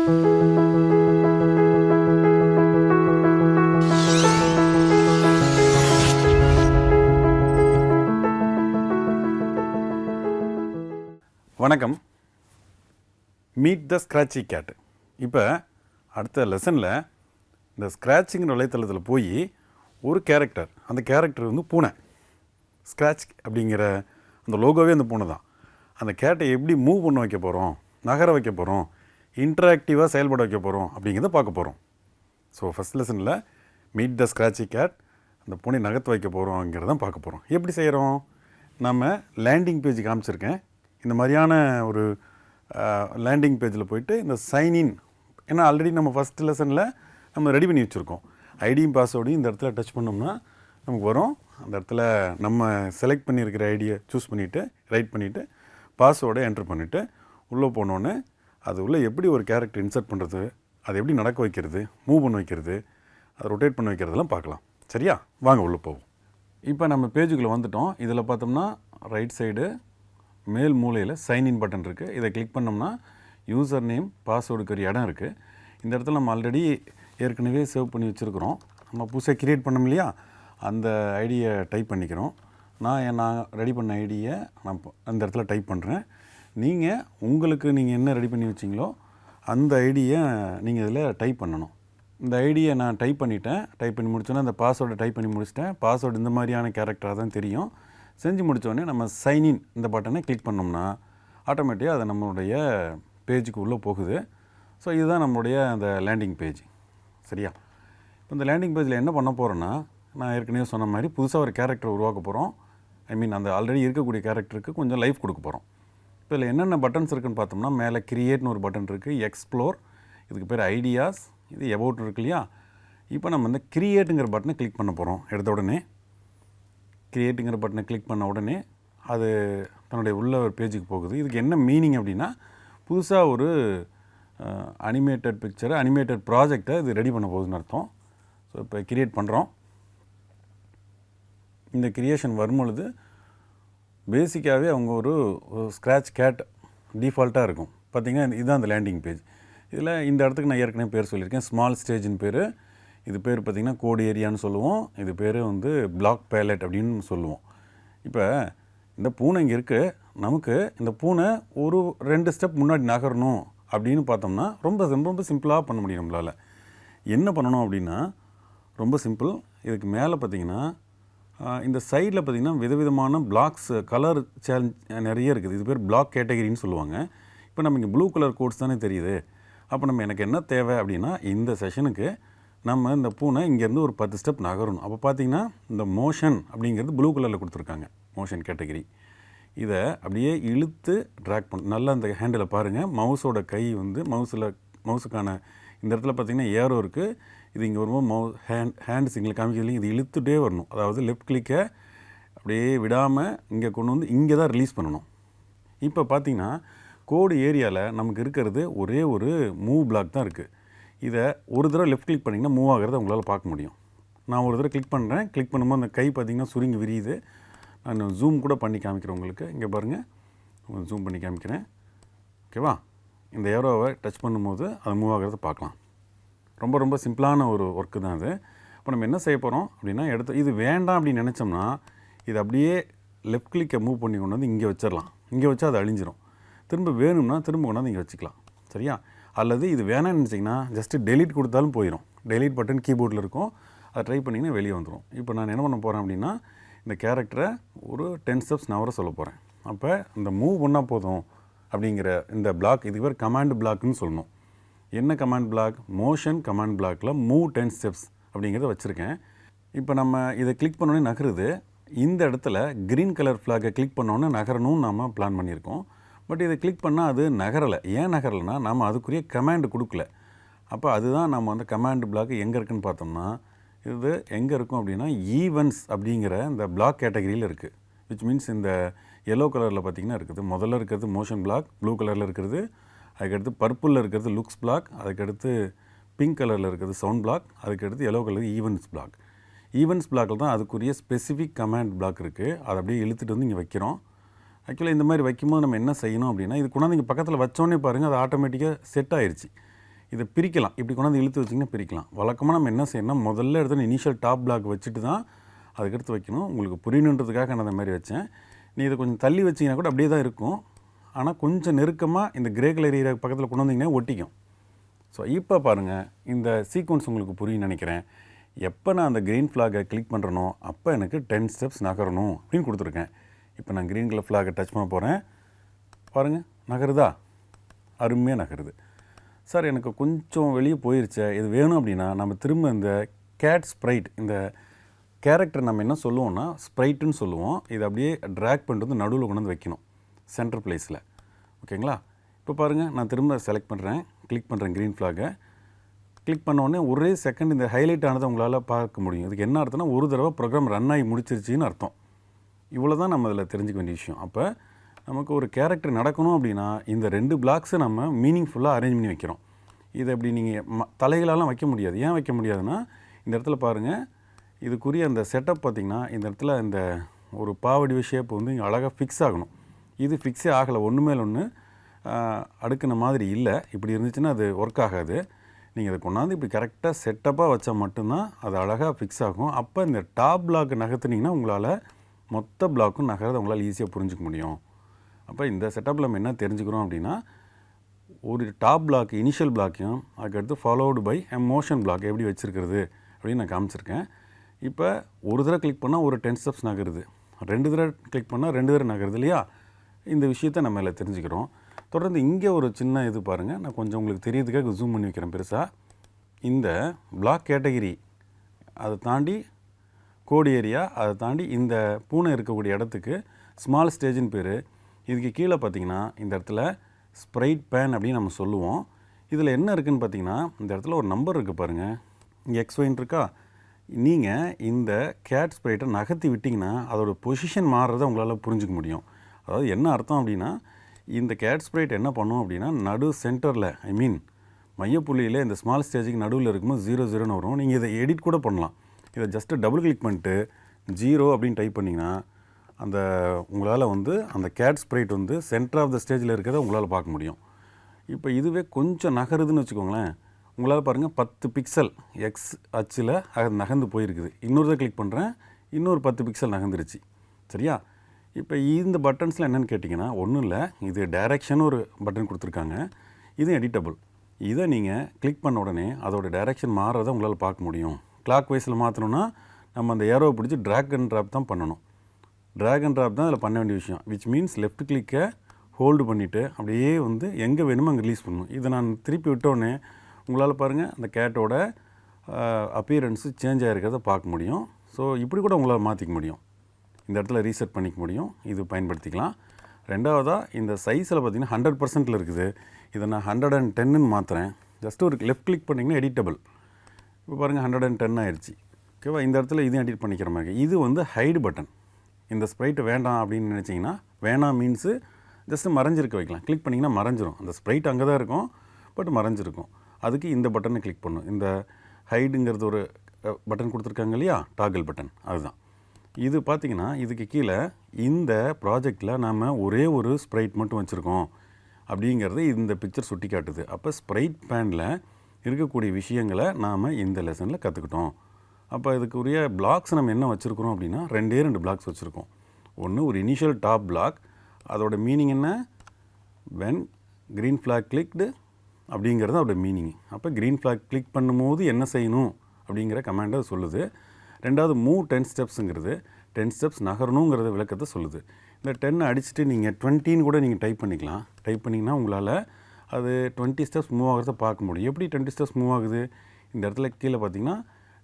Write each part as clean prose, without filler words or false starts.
வணக்கம். Meet the scratchy cat. இப்போ அடுத்த லெசனில் இந்த ஸ்க்ராட்சிங்கிற வலைத்தளத்தில் போய் ஒரு கேரக்டர், அந்த கேரக்டர் வந்து பூனை. ஸ்க்ராட்ச் அப்படிங்கிற அந்த லோகோவே அந்த பூனை தான். அந்த கேட்டை எப்படி மூவ் பண்ண வைக்க போகிறோம், நகர வைக்க போகிறோம், இன்ட்ராக்டிவாக செயல்பட வைக்க போகிறோம் அப்படிங்கிறத பார்க்க போகிறோம். ஸோ ஃபஸ்ட் லெசனில் மீட் த ஸ்க்ராட்சி கேட், அந்த பூனை நகர்த்து வைக்க போகிறோங்கிறதான் பார்க்க போகிறோம். எப்படி செய்கிறோம்? நம்ம லேண்டிங் பேஜ் காமிச்சிருக்கேன். இந்த மாதிரியான ஒரு லேண்டிங் பேஜில் போயிட்டு இந்த சைன்இன், ஏன்னா ஆல்ரெடி நம்ம ஃபஸ்ட் லெசனில் நம்ம ரெடி பண்ணி வச்சுருக்கோம். ஐடியும் பாஸ்வேர்டையும் இந்த இடத்துல டச் பண்ணோம்னா நமக்கு வரும். அந்த இடத்துல நம்ம செலக்ட் பண்ணியிருக்கிற ஐடியை சூஸ் பண்ணிவிட்டு ரைட் பண்ணிவிட்டு பாஸ்வேர்டை என்ட்ரு பண்ணிவிட்டு உள்ளே போனோன்னே அது உள்ளே எப்படி ஒரு கேரக்டர் இன்சர்ட் பண்ணுறது, அதை எப்படி நடக்க வைக்கிறது, மூவ் பண்ண வைக்கிறது, அதை ரொட்டேட் பண்ண வைக்கிறதெல்லாம் பார்க்கலாம். சரியா? வாங்க உள்ளே போவோம். இப்போ நம்ம பேஜுக்குள்ளே வந்துட்டோம். இதில் பார்த்தோம்னா ரைட் சைடு மேல் மூலையில் சைன்இன் பட்டன் இருக்குது. இதை கிளிக் பண்ணோம்னா யூசர் நேம் பாஸ்வேர்டுக்கு ஒரு இடம் இருக்குது. இந்த இடத்துல நம்ம ஆல்ரெடி ஏற்கனவே சேவ் பண்ணி வச்சுருக்கிறோம். நம்ம புதுசாக க்ரியேட் பண்ணோம் இல்லையா, அந்த ஐடியை டைப் பண்ணிக்கிறோம். நான் ரெடி பண்ண ஐடியை நான் அந்த இடத்துல டைப் பண்ணுறேன். நீங்கள் என்ன ரெடி பண்ணி வச்சிங்களோ அந்த ஐடியை நீங்கள் இதில் டைப் பண்ணணும். இந்த ஐடியை நான் டைப் பண்ணிட்டேன். டைப் பண்ணி முடிச்சோன்னே அந்த பாஸ்வேர்டை டைப் பண்ணி முடிச்சிட்டேன். பாஸ்வேர்டு இந்த மாதிரியான கேரக்டராக தான் தெரியும். செஞ்சு முடித்தோடனே நம்ம சைன்இன் இந்த பட்டனை கிளிக் பண்ணோம்னா ஆட்டோமேட்டிக்காக அது நம்மளுடைய பேஜுக்கு உள்ளே போகுது. ஸோ இதுதான் நம்மளுடைய அந்த லேண்டிங் பேஜ். சரியா? இப்போ இந்த லேண்டிங் பேஜில் என்ன பண்ண போகிறோன்னா, நான் ஏற்கனவே சொன்ன மாதிரி புதுசாக ஒரு கேரக்டர் உருவாக்க போகிறோம். அந்த ஆல்ரெடி இருக்கக்கூடிய கேரக்டருக்கு கொஞ்சம் லைஃப் கொடுக்க போகிறோம். இப்போ இதில் என்னென்ன பட்டன்ஸ் இருக்குதுன்னு பார்த்தோம்னா, மேலே கிரியேட்னு ஒரு பட்டன் இருக்குது, எக்ஸ்ப்ளோர், இதுக்கு பேர் ஐடியாஸ், இது எபவுட் இருக்கு இல்லையா. இப்போ நம்ம இந்த கிரியேட்டுங்கிற பட்டனை கிளிக் பண்ண போகிறோம். எடுத்த உடனே கிரியேட்டுங்கிற பட்டனை கிளிக் பண்ண உடனே அது தன்னுடைய உள்ள ஒரு பேஜுக்கு போகுது. இதுக்கு என்ன மீனிங் அப்படின்னா, புதுசாக ஒரு அனிமேட்டட் பிக்சரை, அனிமேட்டட் ப்ராஜெக்டை இது ரெடி பண்ண போகுதுன்னு அர்த்தம். ஸோ இப்போ கிரியேட் பண்ணுறோம். இந்த கிரியேஷன் வரும்பொழுது பேசிக்காகவே அவங்க ஒரு ஸ்க்ராட்ச் கேட் டிஃபால்ட்டாக இருக்கும். பார்த்திங்கன்னா இதுதான் அந்த லேண்டிங் பேஜ். இதில் இந்த இடத்துக்கு நான் ஏற்கனவே பேர் சொல்லியிருக்கேன், ஸ்மால் ஸ்டேஜின் பேர். இது பேர் பார்த்திங்கன்னா கோட் ஏரியான்னு சொல்லுவோம். இது பேர் வந்து பிளாக் பேலட் அப்படின்னு சொல்லுவோம். இப்போ இந்த பூனை இங்கே இருக்குது. நமக்கு இந்த பூனை ஒரு 2 ஸ்டெப் முன்னாடி நகரணும் அப்படின்னு பார்த்தோம்னா ரொம்ப சிம்பிளாக பண்ண முடியும் நம்மளால். என்ன பண்ணணும் அப்படின்னா, ரொம்ப சிம்பிள். இதுக்கு மேலே பார்த்திங்கன்னா இந்த சைடில் பார்த்திங்கன்னா விதவிதமான பிளாக்ஸ், கலர் சேலஞ்ச் நிறைய இருக்குது. இது பேர் பிளாக் கேட்டகரின்னு சொல்லுவாங்க. இப்போ நம்ம இங்கே ப்ளூ கலர் கோட்ஸ் தானே தெரியுது. அப்போ எனக்கு என்ன தேவை அப்படின்னா, இந்த செஷனுக்கு நம்ம இந்த பூனை இங்கேருந்து ஒரு 10 ஸ்டெப் நகரணும். அப்போ பார்த்திங்கன்னா இந்த மோஷன் அப்படிங்கிறது ப்ளூ கலரில் கொடுத்துருக்காங்க, மோஷன் கேட்டகரி. இதை அப்படியே இழுத்து ட்ராக் நல்லா அந்த ஹேண்டில் பாருங்கள். மவுஸோட கை வந்து மவுஸுக்கான இந்த இடத்துல பார்த்திங்கன்னா ஏரோ இருக்குது. இது இங்கே வரும்போது ஹேண்ட் சிங்கில் காமிக்கிறதுலையும் இது இழுத்துட்டே வரணும். அதாவது லெஃப்ட் கிளிக்கை அப்படியே விடாமல் இங்கே கொண்டு வந்து இங்கே தான் ரிலீஸ் பண்ணணும். இப்போ பார்த்திங்கன்னா கோடு ஏரியாவில் நமக்கு இருக்கிறது ஒரே ஒரு மூவ் பிளாக் தான் இருக்குது. இதை ஒரு தடவை லெஃப்ட் கிளிக் பண்ணிங்கன்னா மூவ் ஆகிறத உங்களால் பார்க்க முடியும். நான் ஒரு தடவை கிளிக் பண்ணுறேன். கிளிக் பண்ணும்போது அந்த கை பார்த்திங்கன்னா சுருங்கி விரியுது. நான் ஜூம் கூட பண்ணி காமிக்கிறேன் உங்களுக்கு. இங்கே பாருங்கள், ஜூம் பண்ணி காமிக்கிறேன். ஓகேவா? இந்த ஏரோவை டச் பண்ணும்போது அது மூவ் ஆகிறத பார்க்கலாம். ரொம்ப சிம்பிளான ஒரு ஒர்க்கு தான் அது. இப்போ நம்ம என்ன செய்ய போகிறோம் அப்படின்னா, இது வேண்டாம் அப்படின்னு நினச்சோம்னா இது அப்படியே லெஃப்ட் கிளிக்கை மூவ் பண்ணி கொண்டு வந்து இங்கே வச்சிடலாம். இங்கே வச்சா அது அழிஞ்சிரும். திரும்ப வேணும்னா திரும்ப கொண்டாந்து இங்கே வச்சுக்கலாம். சரியா? அல்லது இது வேணாம்னு நினச்சிங்கன்னா ஜஸ்ட்டு டெலீட் கொடுத்தாலும் போயிடும். டெலீட் பட்டன் கீபோர்டில் இருக்கும். அதை ட்ரை பண்ணிங்கன்னா வெளியே வந்துடும். இப்போ நான் என்ன பண்ண போகிறேன் அப்படின்னா, இந்த கேரக்டரை ஒரு 10 ஸ்டெப்ஸ் நவர சொல்ல போகிறேன். அப்போ இந்த மூவ் பண்ணால் போதும் அப்படிங்கிற இந்த பிளாக், இதுக்கு பேர் கமாண்ட் பிளாக்னு சொல்லணும். என்ன கமாண்ட் பிளாக்? மோஷன் கமாண்ட் பிளாக்கில் மூவ் 10 ஸ்டெப்ஸ் அப்படிங்கிறத வச்சுருக்கேன். இப்போ நம்ம இதை கிளிக் பண்ணோன்னே நகருது. இந்த இடத்துல க்ரீன் கலர் ஃப்ளாகை கிளிக் பண்ணோன்னே நகரணும்னு நம்ம பிளான் பண்ணியிருக்கோம். பட் இதை கிளிக் பண்ணால் அது நகரலை. ஏன் நகரலைன்னா நம்ம அதுக்குரிய கமாண்டு கொடுக்கல. அப்போ அதுதான் நம்ம வந்து கமாண்ட் பிளாக் எங்கே இருக்குதுன்னு பார்த்தோம்னா, இது எங்கே இருக்கும் அப்படின்னா ஈவெண்ட்ஸ் அப்படிங்கிற இந்த பிளாக் கேட்டகரியில் இருக்குது. விச் மீன்ஸ் இந்த எல்லோ கலரில் பார்த்திங்கன்னா இருக்குது. முதல்ல இருக்கிறது மோஷன் பிளாக், ப்ளூ கலரில் இருக்கிறது. அதுக்கடுத்து பர்பிளில் இருக்கிறது லுக்ஸ் பிளாக். அதுக்கடுத்து பிங்க் கலரில் இருக்கிறது சவுண்ட் பிளாக். அதுக்கடுத்து yellow colour events block. Events பிளாக்கில் தான் அதுக்குரிய ஸ்பெசிஃபிக் கமாண்ட் பிளாக் இருக்குது. அதை அப்படியே இழுத்துட்டு வந்து இங்கே வைக்கிறோம். ஆக்சுவலாக இந்த மாதிரி வைக்கும்போது நம்ம என்ன செய்யணும் அப்படின்னா, இது கொண்டாந்து இங்கே பக்கத்தில் வச்சோன்னே பாருங்கள், அது ஆட்டோமேட்டிக்காக செட் ஆயிடுச்சு. இதை பிரிக்கலாம். இப்படி கொண்டாந்து இழுத்து வச்சிங்கன்னா பிரிக்கலாம். வழக்கமாக நம்ம என்ன செய்யணும்னா முதல்ல எடுத்து இனிஷியல் டாப் பிளாக் வச்சுட்டு தான் அதுக்கடுத்து வைக்கணும். உங்களுக்கு புரியணுன்றதுக்காக நான் அந்த மாதிரி வச்சேன். நீ இதை கொஞ்சம் தள்ளி வச்சிங்கன்னா கூட அப்படியே தான் இருக்கும். ஆனால் கொஞ்சம் நெருக்கமாக இந்த கிரே கலர் ஏரியா பக்கத்தில் கொண்டு வந்தீங்கன்னா ஒட்டிக்கும். ஸோ இப்போ பாருங்கள், இந்த சீக்வன்ஸ் உங்களுக்கு புரியும்னு நினைக்கிறேன். எப்போ நான் அந்த க்ரீன் ஃப்ளாகை கிளிக் பண்ணுறனோ அப்போ எனக்கு 10 ஸ்டெப்ஸ் நகரணும் அப்படின்னு கொடுத்துருக்கேன். இப்போ நான் க்ரீன் கலர் ஃப்ளாகை டச் பண்ண போகிறேன். பாருங்கள், நகருதா? அருமையாக நகருது. சார் எனக்கு கொஞ்சம் வெளியே போயிருச்சே, இது வேணும் அப்படின்னா நம்ம திரும்ப இந்த கேட் ஸ்ப்ரைட், இந்த கேரக்டர் நம்ம என்ன சொல்லுவோம்னா ஸ்ப்ரைட்டுன்னு சொல்லுவோம். இதை அப்படியே ட்ராக் பண்ணிட்டு வந்து நடுவில் கொண்டு வந்து வைக்கணும், சென்டர் பிளேஸில். ஓகேங்களா? இப்போ பாருங்கள், நான் திரும்ப செலக்ட் பண்ணுறேன், கிளிக் பண்ணுறேன் க்ரீன் ஃப்ளாகை. கிளிக் பண்ண உடனே ஒரே செகண்ட் இந்த ஹைலைட் ஆனதை உங்களால் பார்க்க முடியும். இதுக்கு என்ன அர்த்தம்னா ஒரு தடவை ப்ரோக்ராம் ரன் ஆகி முடிச்சிருச்சின்னு அர்த்தம். இவ்வளோ தான் நம்ம அதில் தெரிஞ்சுக்க வேண்டிய விஷயம். அப்போ நமக்கு ஒரு கேரக்டர் நடக்கணும் அப்படின்னா இந்த 2 பிளாக்ஸை நம்ம மீனிங்ஃபுல்லாக அரேஞ்ச் பண்ணி வைக்கிறோம். இதை அப்படி நீங்கள் தலைகளெல்லாம் வைக்க முடியாது. ஏன் வைக்க முடியாதுன்னா இந்த இடத்துல பாருங்கள், இதுக்குரிய அந்த செட்டப் பார்த்திங்கன்னா இந்த இடத்துல இந்த ஒரு பாவடி ஷேப் வந்து இங்கே அழகாக ஃபிக்ஸ் ஆகணும். இது ஃபிக்ஸே ஆகலை, ஒன்று மேல் ஒன்று அடுக்கின மாதிரி இல்லை. இப்படி இருந்துச்சுன்னா அது ஒர்க் ஆகாது. நீங்கள் அதை கொண்டாந்து இப்படி கரெக்டாக செட்டப்பாக வச்சா மட்டும்தான் அது அழகாக ஃபிக்ஸ் ஆகும். அப்போ இந்த டாப் பிளாக் நகர்த்துனீங்கன்னா உங்களால் மொத்த பிளாக்கும் நகர்றதை உங்களால் ஈஸியாக புரிஞ்சிக்க முடியும். அப்போ இந்த செட்டப்பில் நம்ம என்ன தெரிஞ்சுக்கிறோம் அப்படின்னா ஒரு டாப் பிளாக் இனிஷியல் பிளாக்கையும் அதுக்கடுத்து ஃபாலோடு பை மோஷன் பிளாக் எப்படி வச்சுருக்கிறது அப்படின்னு நான் காமிச்சிருக்கேன். இப்போ ஒரு தடவை கிளிக் பண்ணால் ஒரு 10 ஸ்டெப்ஸ் நகருது, 2 தடவை கிளிக் பண்ணால் 2 தடவை நகருது இல்லையா? இந்த விஷயத்தை நம்ம இதில் தெரிஞ்சுக்கிறோம். தொடர்ந்து இங்கே ஒரு சின்ன இது பாருங்கள், நான் கொஞ்சம் உங்களுக்கு தெரியறதுக்காக ஜூம் பண்ணி வைக்கிறேன் பெருசாக. இந்த பிளாக் கேட்டகிரி அதை தாண்டி கோடு ஏரியா, அதை தாண்டி இந்த பூனை இருக்கக்கூடிய இடத்துக்கு ஸ்மால் ஸ்டேஜின்னு பேர். இதுக்கு கீழே பார்த்தீங்கன்னா இந்த இடத்துல ஸ்ப்ரைட் பேன் அப்படின்னு நம்ம சொல்லுவோம். இதில் என்ன இருக்குதுன்னு பார்த்தீங்கன்னா இந்த இடத்துல ஒரு நம்பர் இருக்குது பாருங்கள், இங்கே XYன்னு இருக்கா. நீங்கள் இந்த கேட் ஸ்ப்ரைட்டை நகர்த்தி விட்டிங்கன்னா அதோடய பொசிஷன் மாறுறதை உங்களால் புரிஞ்சிக்க முடியும். அதாவது என்ன அர்த்தம் அப்படின்னா இந்த கேட் ஸ்ப்ரைட் என்ன பண்ணும் அப்படின்னா நடு சென்டரில் மையப்புள்ளியில் இந்த ஸ்மால் ஸ்டேஜுக்கு நடுவில் இருக்கும்போது 0 வரும். நீங்கள் இதை எடிட் கூட பண்ணலாம். இதை ஜஸ்ட்டு டபுள் கிளிக் பண்ணிட்டு 0 அப்படின்னு டைப் பண்ணிங்கன்னா அந்த உங்களால் வந்து அந்த கேட் ஸ்ப்ரைட் வந்து சென்டர் ஆஃப் த ஸ்டேஜில் இருக்கிறத உங்களால் பார்க்க முடியும். இப்போ இதுவே கொஞ்சம் நகருதுன்னு வச்சுக்கோங்களேன், உங்களால் பாருங்கள் 10 பிக்சல் எக்ஸ் அச்சில் அது நகர்ந்து போயிருக்குது. இன்னொரு கிளிக் பண்ணுறேன், இன்னொரு 10 பிக்சல் நகர்ந்துருச்சு. சரியா? இப்போ இந்த பட்டன்ஸில் என்னென்னு கேட்டிங்கன்னா ஒன்றும் இல்லை, இது டைரக்ஷன் ஒரு பட்டன் கொடுத்துருக்காங்க, இது எடிட்டபிள். இதை நீங்கள் கிளிக் பண்ண உடனே அதோட டைரக்ஷன் மாறுறதை உங்களால் பார்க்க முடியும். கிளாக் வைஸில் மாற்றணும்னா நம்ம அந்த ஏரோவை பிடிச்சி ட்ராக் அண்ட் ட்ராப் தான் பண்ணணும். ட்ராக் அண்ட் ட்ராப் தான் அதில் பண்ண வேண்டிய விஷயம். விச் மீன்ஸ் லெஃப்ட் கிளிக்கை ஹோல்டு பண்ணிவிட்டு அப்படியே வந்து எங்கே வேணுமோ அங்கே ரிலீஸ் பண்ணணும். இதை நான் திருப்பி விட்டோடனே உங்களால் பாருங்கள் அந்த கேட்டோட அப்பியரன்ஸு சேஞ்ச் ஆகிருக்கிறத பார்க்க முடியும். ஸோ இப்படி கூட உங்களால் மாற்றிக்க முடியும். இந்த இடத்துல ரீசெட் பண்ணிக்க முடியும், இது பயன்படுத்திக்கலாம். ரெண்டாவதாக இந்த சைஸில் பார்த்திங்கன்னா 100% இருக்குது. இதை நான் 110ன்னு மாற்றுறேன். ஜஸ்ட் ஒரு லெஃப்ட் கிளிக் பண்ணிங்கன்னா எடிட்டபிள். இப்போ பாருங்கள் 110 ஆயிடுச்சு. ஓகேவா? இந்த இடத்துல இதையும் எடிட் பண்ணிக்கிற மாதிரி. இது வந்து ஹைடு பட்டன். இந்த ஸ்ப்ரைட்டு வேண்டாம் அப்படின்னு நினச்சிங்கன்னா, வேணாம் மீன்ஸு ஜஸ்ட்டு மறைஞ்சிருக்க வைக்கலாம். கிளிக் பண்ணிங்கன்னா மறைஞ்சிரும். அந்த ஸ்ப்ரைட் அங்கே தான் இருக்கும், பட் மறைஞ்சிருக்கும். அதுக்கு இந்த பட்டனை கிளிக் பண்ணும். இந்த ஹைடுங்கிறது ஒரு பட்டன் கொடுத்துருக்காங்க இல்லையா, டாகிள் பட்டன், அதுதான். இது பார்த்திங்கன்னா இதுக்கு கீழே இந்த ப்ராஜெக்டில் நாம் ஒரே ஒரு ஸ்ப்ரைட் மட்டும் வச்சுருக்கோம் அப்படிங்கிறது இந்த பிக்சர் சுட்டி காட்டுது. அப்போ ஸ்ப்ரைட் பேனில் இருக்கக்கூடிய விஷயங்களை நாம் இந்த லெசனில் கற்றுக்கிட்டோம். அப்போ இதுக்குரிய பிளாக்ஸ் நம்ம என்ன வச்சுருக்கிறோம் அப்படின்னா 2 பிளாக்ஸ் வச்சுருக்கோம். ஒன்று ஒரு இனிஷியல் டாப் பிளாக், அதோட மீனிங் என்ன, வென் க்ரீன் ஃப்ளாக் கிளிக்டு அப்படிங்கிறது அதோட மீனிங். அப்போ க்ரீன் ஃப்ளாக் கிளிக் பண்ணும்போது என்ன செய்யணும் அப்படிங்கிற கமாண்டை சொல்லுது. ரெண்டாவது மூவ் 10 ஸ்டெப்ஸுங்கிறது 10 ஸ்டெப்ஸ் நகரணுங்கிறத விளக்கத்தை சொல்லுது. இந்த 10 அடிச்சுட்டு நீங்கள் 20ன்னு கூட நீங்கள் டைப் பண்ணிக்கலாம். டைப் பண்ணிங்கன்னா உங்களால் அது 20 ஸ்டெப்ஸ் மூவ் ஆகிறத பார்க்க முடியும். எப்படி 20 ஸ்டெப்ஸ் மூவ் ஆகுது? இந்த இடத்துல கீழே பார்த்தீங்கன்னா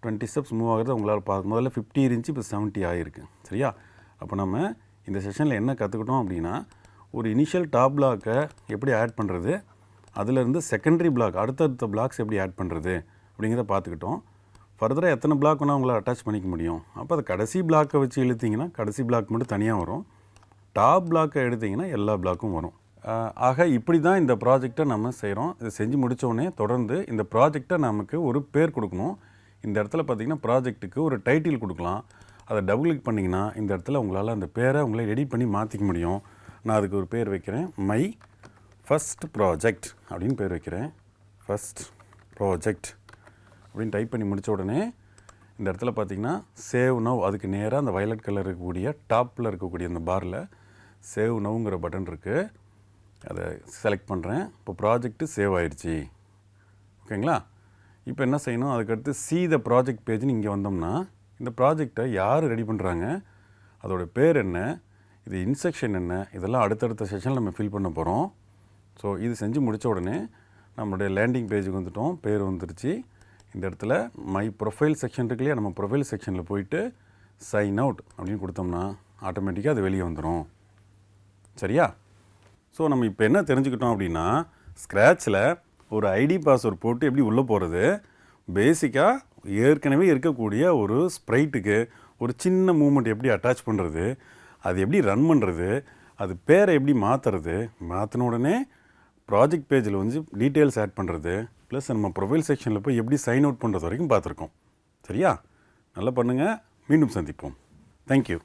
20 ஸ்டெப்ஸ் மூவ் ஆகிறத உங்களால் பார்க்க, முதல்ல 50 இருந்துச்சு, இப்போ 70 ஆகிருக்கு. சரியா? அப்போ நம்ம இந்த செஷனில் என்ன கற்றுக்கிட்டோம் அப்படின்னா ஒரு இனிஷியல் டாப் பிளாக்கை எப்படி ஆட் பண்ணுறது, அதிலேருந்து செகண்டரி பிளாக் அடுத்தடுத்த பிளாக்ஸ் எப்படி ஆட் பண்ணுறது அப்படிங்கிறத பார்த்துக்கிட்டோம். ஃபர்தராக எத்தனை பிளாக் வேணால் உங்களால் அட்டாச் பண்ணிக்க முடியும். அப்போ அதை கடைசி பிளாக்கை வச்சு இழுத்திங்கன்னா கடைசி பிளாக் மட்டும் தனியாக வரும். டாப் பிளாக்கை எடுத்திங்கன்னா எல்லா பிளாக்கும் வரும். ஆக இப்படி தான் இந்த ப்ராஜெக்டை நம்ம செய்கிறோம். இதை செஞ்சு முடித்தோடனே தொடர்ந்து இந்த ப்ராஜெக்டை நமக்கு ஒரு பேர் கொடுக்கணும். இந்த இடத்துல பார்த்திங்கன்னா ப்ராஜெக்ட்டுக்கு ஒரு டைட்டில் கொடுக்கலாம். அதை டபுள் கிளிக் பண்ணிங்கன்னா இந்த இடத்துல உங்களால் அந்த பேரை உங்களை எடிட் பண்ணி மாற்றிக்க முடியும். நான் அதுக்கு ஒரு பேர் வைக்கிறேன், மை ஃபஸ்ட் ப்ராஜெக்ட் அப்படின்னு பேர் வைக்கிறேன். ஃபஸ்ட் ப்ராஜெக்ட் அப்படின்னு டைப் பண்ணி முடித்த உடனே இந்த இடத்துல பார்த்தீங்கன்னா சேவ் நவ், அதுக்கு நேராக அந்த வயலட் கலர் இருக்கக்கூடிய டாப்பில் இருக்கக்கூடிய அந்த பாரில் சேவ் நவ்ங்கிற பட்டன் இருக்குது. அதை செலக்ட் பண்ணுறேன். இப்போ ப்ராஜெக்ட்டு சேவ் ஆயிடுச்சு. ஓகேங்களா? இப்போ என்ன செய்யணும், அதுக்கடுத்து see the ப்ராஜெக்ட் பேஜ்னு இங்கே வந்தோம்னா இந்த ப்ராஜெக்டை யார் ரெடி பண்ணுறாங்க, அதோட பேர் என்ன, இது இன்ஸ்ட்ரக்ஷன் என்ன, இதெல்லாம் அடுத்தடுத்த செஷனில் நம்ம ஃபில் பண்ண போகிறோம். ஸோ இது செஞ்சு முடித்த உடனே நம்மளுடைய லேண்டிங் பேஜுக்கு வந்துட்டோம். பேர் வந்துருச்சு. இந்த இடத்துல மை ப்ரொஃபைல் செக்ஷன் இருக்கு இல்லையா, நம்ம ப்ரொஃபைல் செக்ஷனில் போயிட்டு சைன் அவுட் அப்படின்னு கொடுத்தோம்னா ஆட்டோமேட்டிக்காக அது வெளியே வந்துடும். சரியா? ஸோ நம்ம இப்போ என்ன தெரிஞ்சுக்கிட்டோம் அப்படின்னா, ஸ்க்ராட்சில் ஒரு ஐடி பாஸ்வேர்ட் போட்டு எப்படி உள்ளே போகிறது, பேசிக்காக ஏற்கனவே இருக்கக்கூடிய ஒரு ஸ்ப்ரைட்டுக்கு ஒரு சின்ன மூமெண்ட் எப்படி அட்டாச் பண்ணுறது, அது எப்படி ரன் பண்ணுறது, அது பேரை எப்படி மாற்றுறது, மாற்றின உடனே ப்ராஜெக்ட் பேஜில் வந்து டீட்டெயில்ஸ் ஆட் பண்ணுறது, ப்ளஸ் நம்ம ப்ரொஃபைல் செக்ஷனில் போய் எப்படி சைன் அவுட் பண்ணுறது வரைக்கும் பார்த்துருக்கோம். சரியா? நல்லா பண்ணுங்கள். மீண்டும் சந்திப்போம். தேங்க்யூ.